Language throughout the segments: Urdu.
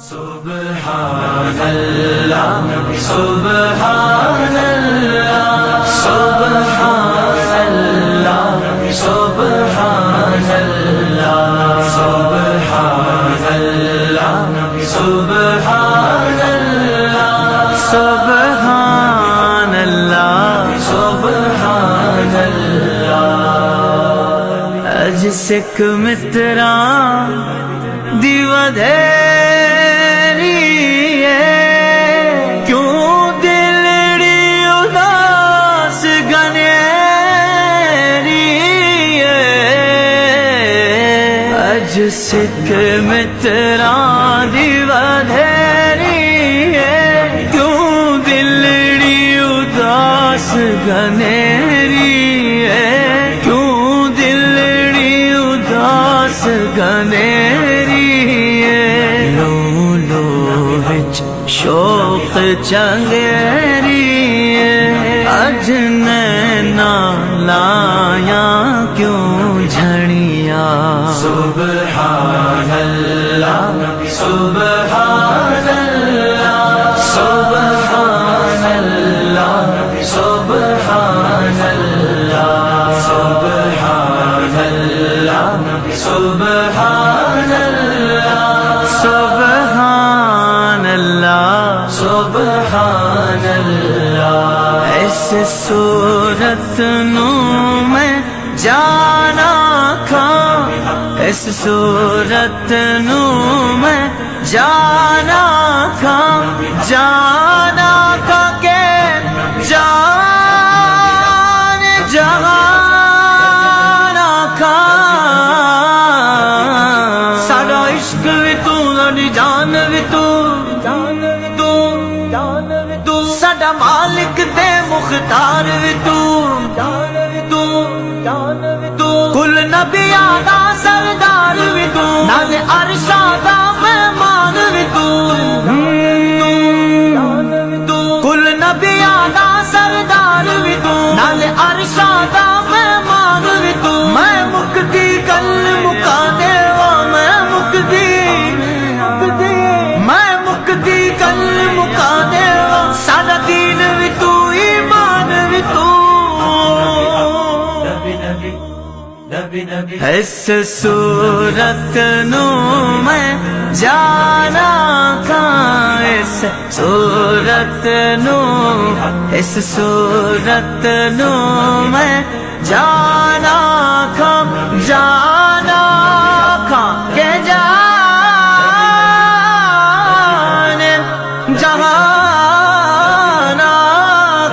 سبحان اللہ سبحان اللہ سبحان اللہ سبحان اللہ سبحان اللہ سبحان اللہ سبحان اللہ سبحان اللہ اج سکھ متراں دی ودھیری کیوں دلڑی اداس گنیری اج سکھ متراں دی ودھیری کیوں دلڑی اداس گنیری کیوں دلڑی اداس گنیری شوق چنگیری اج نینا لایا کیوں جھڑیا سبحان اللہ سبحان اللہ سبحان اللہ سبحان اللہ سبحان اللہ سبحان اللہ سبحان اللہ سبحان اللہ اس صورت نو میں جانا کھاں اس صورت نو میں جانا کھاں جانا کھاں کے جان جہانا کھاں سارا عشق بھی تو ساری جان بھی تو ساڈا مالک تے مختار بھی تو کل نبیاں دا سردار بھی تو نال عرشاں دا مہمان بھی تو کل نبیاں دا سردار بھی تو نال عرشاں دا مہمان بھی تو میں مکدی کل مکا دے میں مکدی کل مکا دے سارا دین بھی تو ایمان بھی تو اس صورت نو میں جانا کھاں اس صورت نو میں جانا کھاں جانا کھاں کہ جہانا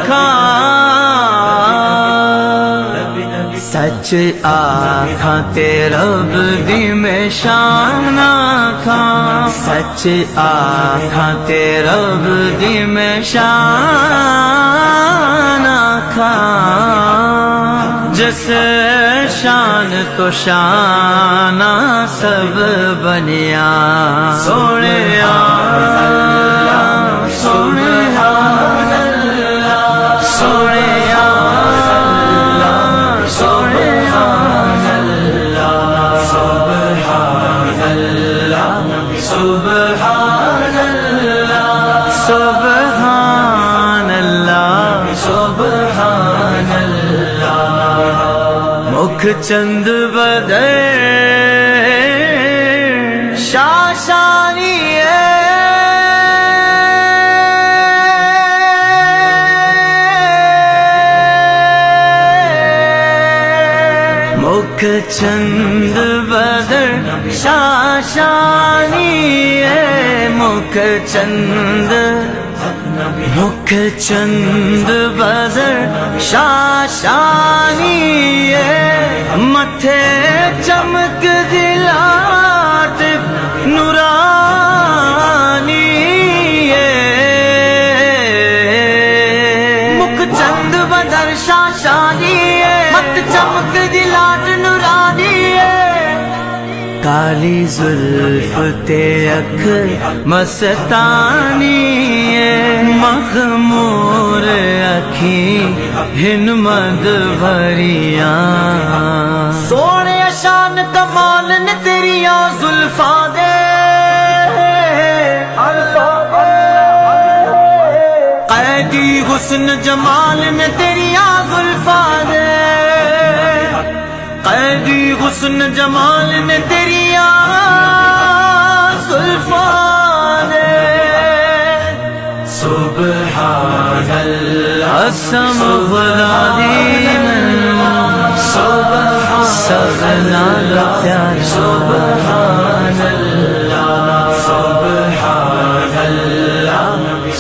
کھاں سچ آکھاں تے رب دی میں شان کھاں سچ آکھاں تے رب دی میں شان کھاں جس شان تو شان سب بنیا سونیا سبحان اللہ سبحان اللہ سبحان اللہ سبحان اللہ سبحان اللہ سبحان اللہ مکھ چند بدر شاشانی مکھ چند بدر شاشانی مکھ چند بدر شاشانی متھے چمک دلات نورانی مکھ چند بدر شاشانی مت چمک دلات نورانی کالی زلف تے اکھ مستانی مخمور اکھی ہن مد بھریاں سونے شان کمال نے تیریاں زلفاں دے حسن جمال میں تیری زلفاں دے، قیدی حسن جمال میں تیری زلفاں دے۔ سبحان اللہ سبحان اللہ سبحان اللہ سبحان اللہ سبحان اللہ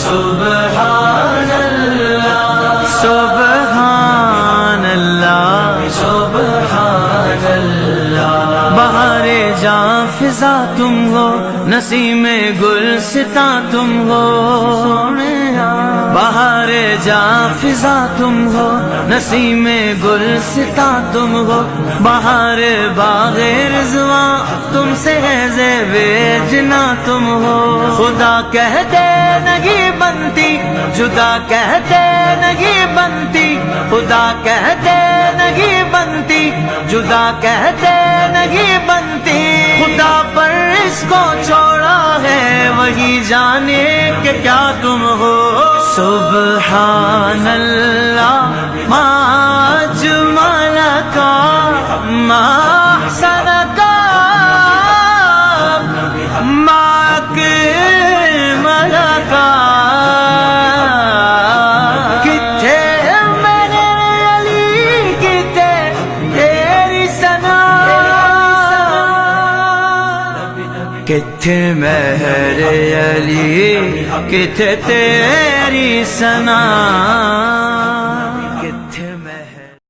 سبحان اللہ سبحان اللہ سبحان اللہ۔ بہار جاں فضا تم ہو، نسیم گلستاں تم ہو، بہار جاں فضا تم ہو، نسیم گلستاں تم ہو، بہار باغ رضواں تم سے ہے زیب جنا تم ہو۔ خدا کہتے نہیں بنتی، جدا کہتے نہیں بنتی، خدا کہتے نہیں بنتی، جدا کہتے نہیں بنتی۔ خدا پر اس کو چھوڑا ہے، وہی جانے کہ کیا تم ہو۔ سبحان اللہ ما اجمل کا ما احسن کا ما اکمل کا۔ کتھے میرے علی کتھے تیری ثنا، کتھے مہر علی کتھے تیری ثنا۔